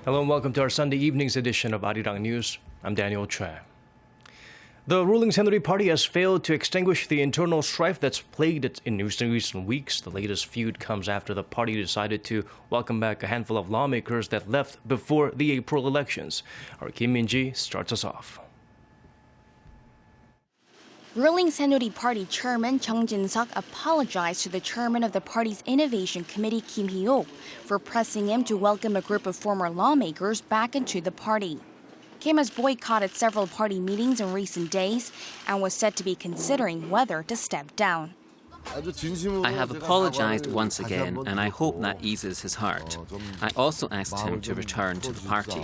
Hello and welcome to our Sunday evening's edition of Arirang News. I'm Daniel Choi. The ruling Saenuri Party has failed to extinguish the internal strife that's plagued it in recent weeks. The latest feud comes after the party decided to welcome back a handful of lawmakers that left before the April elections. Our Kim Min-ji starts us off. Ruling Saenuri Party Chairman Chung Jin-seok apologized to the chairman of the party's Innovation Committee, Kim Hee-ok, for pressing him to welcome a group of former lawmakers back into the party. Kim has boycotted several party meetings in recent days and was said to be considering whether to step down. I have apologized once again, and I hope that eases his heart. I also asked him to return to the party.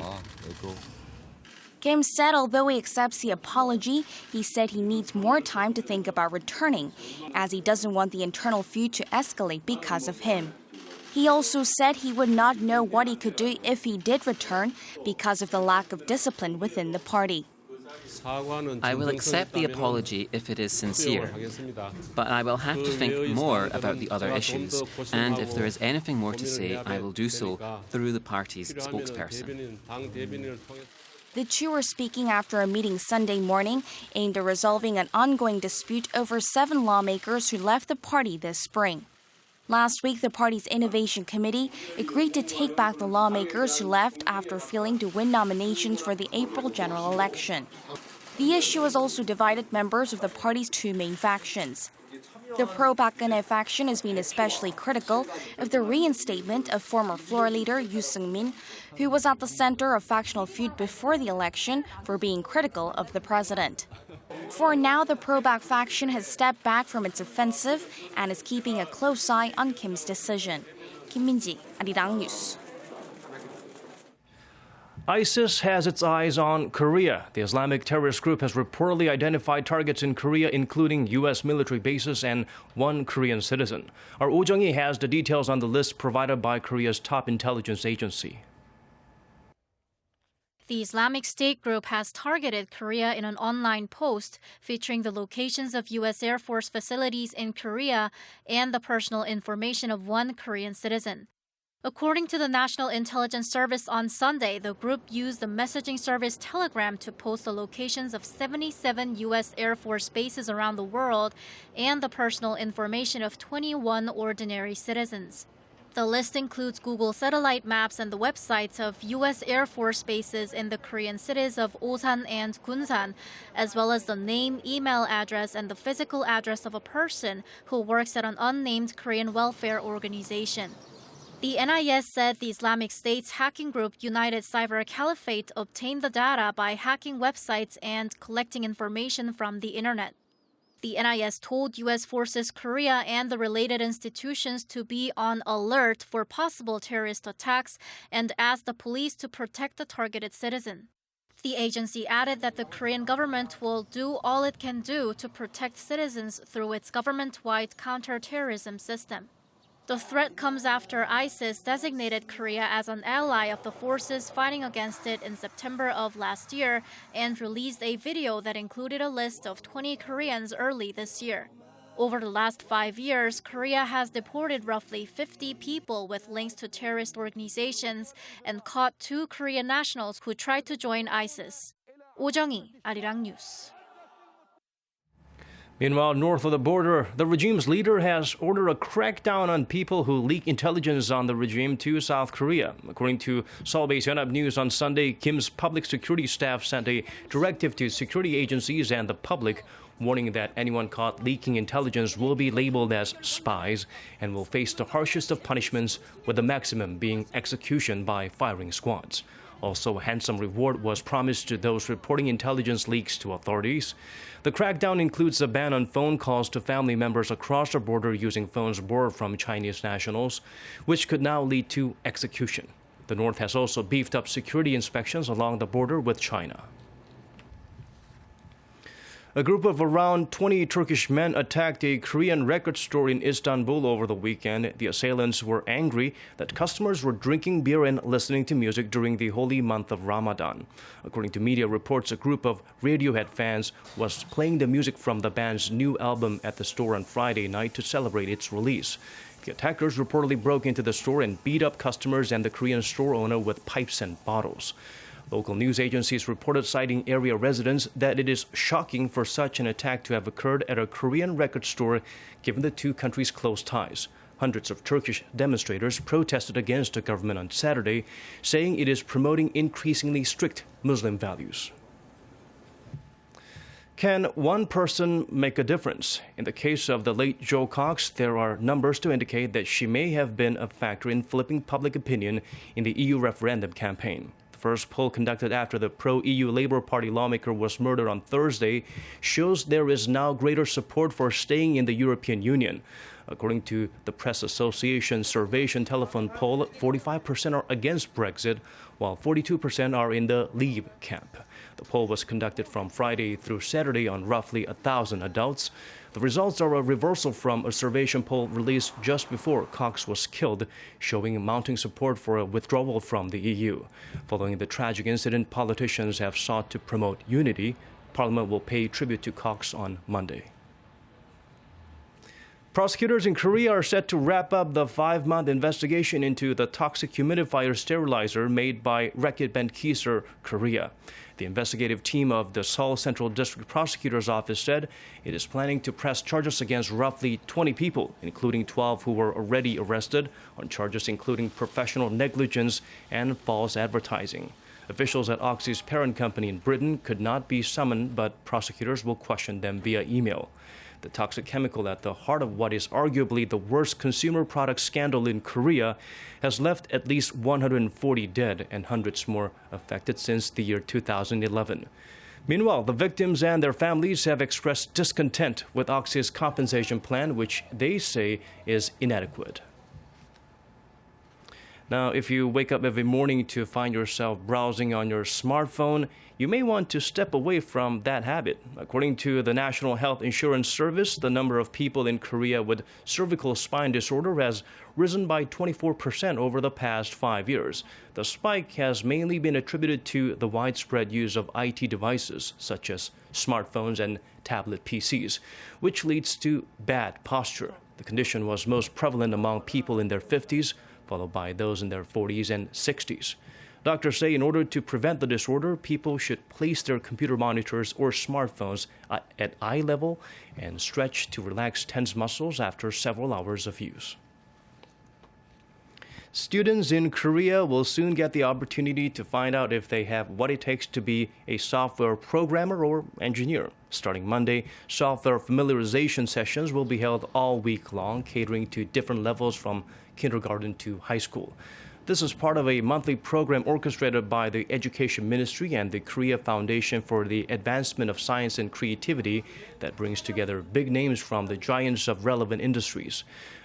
Kim said although he accepts the apology, he said he needs more time to think about returning, as he doesn't want the internal feud to escalate because of him. He also said he would not know what he could do if he did return because of the lack of discipline within the party. I will accept the apology if it is sincere, but I will have to think more about the other issues, and if there is anything more to say, I will do so through the party's spokesperson. The two were speaking after a meeting Sunday morning aimed at resolving an ongoing dispute over 7 lawmakers who left the party this spring. Last week, the party's Innovation Committee agreed to take back the lawmakers who left after failing to win nominations for the April general election. The issue has also divided members of the party's 2 main factions. The pro-Park Geun-hye faction has been especially critical of the reinstatement of former floor leader Yoo Seung-min, who was at the center of factional feud before the election for being critical of the president. For now, the pro-Park faction has stepped back from its offensive and is keeping a close eye on Kim's decision. Kim Min-ji, Arirang News. ISIS has its eyes on Korea. The Islamic terrorist group has reportedly identified targets in Korea, including U.S. military bases and 1 Korean citizen. Our Oh Jung-hee has the details on the list provided by Korea's top intelligence agency. The Islamic State group has targeted Korea in an online post featuring the locations of U.S. Air Force facilities in Korea and the personal information of 1 Korean citizen. According to the National Intelligence Service on Sunday, the group used the messaging service Telegram to post the locations of 77 U.S. Air Force bases around the world and the personal information of 21 ordinary citizens. The list includes Google satellite maps and the websites of U.S. Air Force bases in the Korean cities of Osan and Gunsan, as well as the name, email address, and the physical address of a person who works at an unnamed Korean welfare organization. The NIS said the Islamic State's hacking group United Cyber Caliphate obtained the data by hacking websites and collecting information from the internet. The NIS told U.S. Forces Korea and the related institutions to be on alert for possible terrorist attacks and asked the police to protect the targeted citizen. The agency added that the Korean government will do all it can do to protect citizens through its government-wide counter-terrorism system. The threat comes after ISIS designated Korea as an ally of the forces fighting against it in September of last year and released a video that included a list of 20 Koreans early this year. Over the last 5 years, Korea has deported roughly 50 people with links to terrorist organizations and caught 2 Korean nationals who tried to join ISIS. Oh Jung-hee, Arirang News. Meanwhile, north of the border, the regime's leader has ordered a crackdown on people who leak intelligence on the regime to South Korea. According to Seoul-based Yonhap News on Sunday, Kim's public security staff sent a directive to security agencies and the public, warning that anyone caught leaking intelligence will be labeled as spies and will face the harshest of punishments, with the maximum being execution by firing squads. Also, a handsome reward was promised to those reporting intelligence leaks to authorities. The crackdown includes a ban on phone calls to family members across the border using phones borrowed from Chinese nationals, which could now lead to execution. The North has also beefed up security inspections along the border with China. A group of around 20 Turkish men attacked a Korean record store in Istanbul over the weekend. The assailants were angry that customers were drinking beer and listening to music during the holy month of Ramadan. According to media reports, a group of Radiohead fans was playing the music from the band's new album at the store on Friday night to celebrate its release. The attackers reportedly broke into the store and beat up customers and the Korean store owner with pipes and bottles. Local news agencies reported, citing area residents, that it is shocking for such an attack to have occurred at a Korean record store, given the two countries' close ties. Hundreds of Turkish demonstrators protested against the government on Saturday, saying it is promoting increasingly strict Muslim values. Can one person make a difference? In the case of the late Jo Cox, there are numbers to indicate that she may have been a factor in flipping public opinion in the EU referendum campaign. The first poll conducted after the pro-EU Labour Party lawmaker was murdered on Thursday shows there is now greater support for staying in the European Union. According to the Press Association's Survation telephone poll, 45% are against Brexit, while 42% are in the Leave camp. The poll was conducted from Friday through Saturday on roughly 1,000 adults. The results are a reversal from a Survation poll released just before Cox was killed, showing mounting support for a withdrawal from the EU. Following the tragic incident, politicians have sought to promote unity. Parliament will pay tribute to Cox on Monday. Prosecutors in Korea are set to wrap up the 5-month investigation into the toxic humidifier sterilizer made by Reckitt Benckiser, Korea. The investigative team of the Seoul Central District Prosecutor's Office said it is planning to press charges against roughly 20 people, including 12 who were already arrested, on charges including professional negligence and false advertising. Officials at Oxy's parent company in Britain could not be summoned, but prosecutors will question them via email. The toxic chemical at the heart of what is arguably the worst consumer product scandal in Korea has left at least 140 dead and hundreds more affected since the year 2011. Meanwhile, the victims and their families have expressed discontent with Oxy's compensation plan, which they say is inadequate. Now, if you wake up every morning to find yourself browsing on your smartphone, you may want to step away from that habit. According to the National Health Insurance Service, the number of people in Korea with cervical spine disorder has risen by 24% over the past 5 years. The spike has mainly been attributed to the widespread use of IT devices, such as smartphones and tablet PCs, which leads to bad posture. The condition was most prevalent among people in their 50s, followed by those in their 40s and 60s. Doctors say in order to prevent the disorder, people should place their computer monitors or smartphones at eye level and stretch to relax tense muscles after several hours of use. Students in Korea will soon get the opportunity to find out if they have what it takes to be a software programmer or engineer. Starting Monday, software familiarization sessions will be held all week long, catering to different levels from kindergarten to high school. This is part of a monthly program orchestrated by the Education Ministry and the Korea Foundation for the Advancement of Science and Creativity that brings together big names from the giants of relevant industries.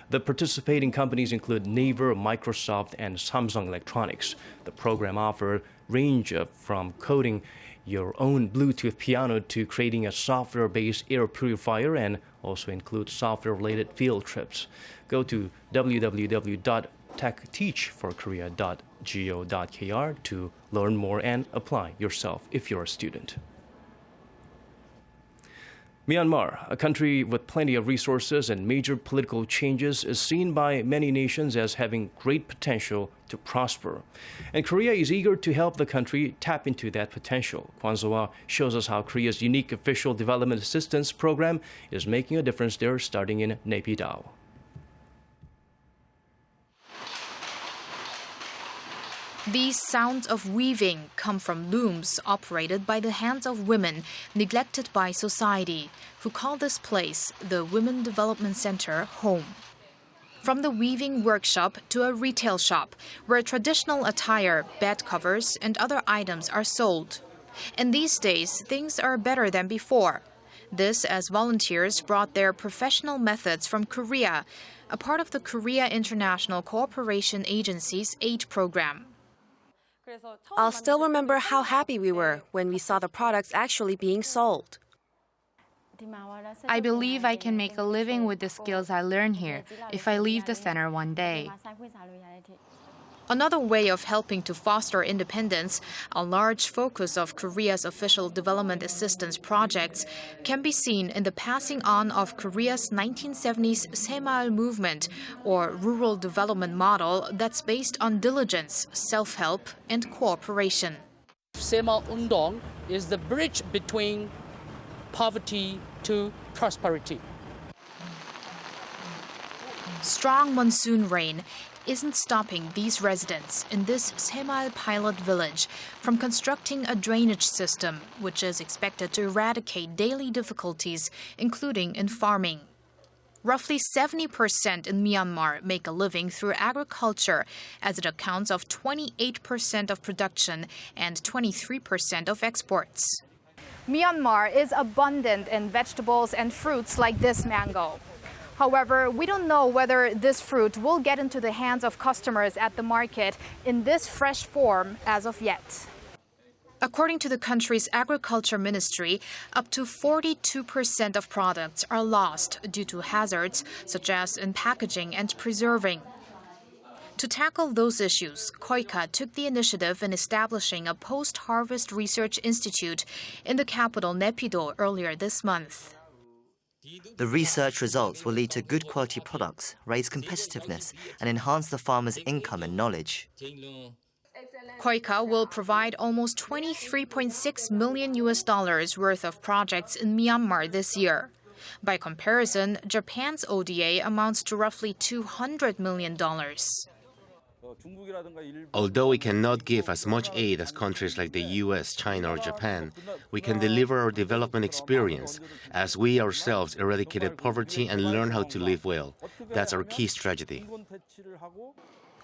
The participating companies include Naver, Microsoft, and Samsung Electronics. The program offers range from coding your own Bluetooth piano to creating a software-based air purifier, and also includes software-related field trips. Go to www.techteachforkorea.go.kr to learn more and apply yourself if you're a student. Myanmar, a country with plenty of resources and major political changes, is seen by many nations as having great potential to prosper. And Korea is eager to help the country tap into that potential. Kwon So-ah shows us how Korea's unique official development assistance program is making a difference there, starting in Naypyidaw. These sounds of weaving come from looms operated by the hands of women neglected by society, who call this place, the Women Development Center, home. From the weaving workshop to a retail shop, where traditional attire, bed covers, and other items are sold. And these days, things are better than before. This as volunteers brought their professional methods from Korea, a part of the Korea International Cooperation Agency's aid program. I'll still remember how happy we were when we saw the products actually being sold. I believe I can make a living with the skills I learn here if I leave the center one day. Another way of helping to foster independence, a large focus of Korea's official development assistance projects, can be seen in the passing on of Korea's 1970s Saemaul movement, or rural development model that's based on diligence, self-help, and cooperation. Saemaul Undong is the bridge between poverty to prosperity. Strong monsoon rain isn't stopping these residents in this Saemaul pilot village from constructing a drainage system, which is expected to eradicate daily difficulties, including in farming. Roughly 70% in Myanmar make a living through agriculture, as it accounts of 28% of production and 23% of exports. Myanmar is abundant in vegetables and fruits like this mango. However, we don't know whether this fruit will get into the hands of customers at the market in this fresh form as of yet. According to the country's agriculture ministry, up to 42% of products are lost due to hazards such as in packaging and preserving. To tackle those issues, KOICA took the initiative in establishing a post-harvest research institute in the capital Naypyidaw earlier this month. The research results will lead to good quality products, raise competitiveness, and enhance the farmers' income and knowledge. KOICA will provide almost $23.6 million worth of projects in Myanmar this year. By comparison, Japan's ODA amounts to roughly $200 million. Although we cannot give as much aid as countries like the US, China, or Japan, we can deliver our development experience as we ourselves eradicated poverty and learn how to live well. That's our key strategy.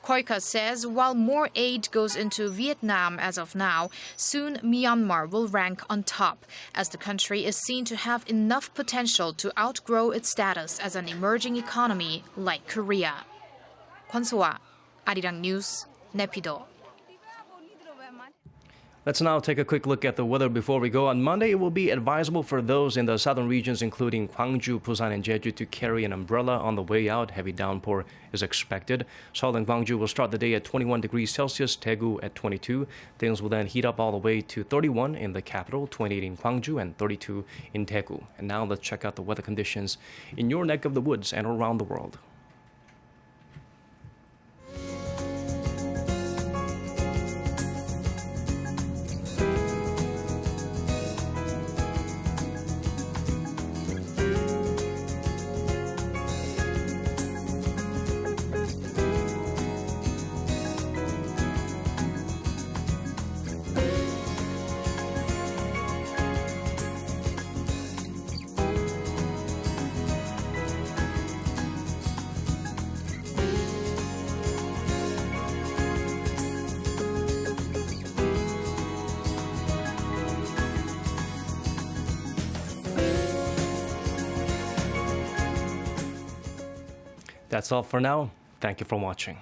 KOICA says while more aid goes into Vietnam as of now, soon Myanmar will rank on top, as the country is seen to have enough potential to outgrow its status as an emerging economy like Korea. Kwon So-ah, Arirang News, Naypyidaw. Let's now take a quick look at the weather before we go. On Monday, it will be advisable for those in the southern regions, including Gwangju, Busan, and Jeju, to carry an umbrella on the way out. Heavy downpour is expected. Seoul and Gwangju will start the day at 21 degrees Celsius, Daegu at 22. Things will then heat up all the way to 31 in the capital, 28 in Gwangju, and 32 in Daegu. And now let's check out the weather conditions in your neck of the woods and around the world. That's all for now. Thank you for watching.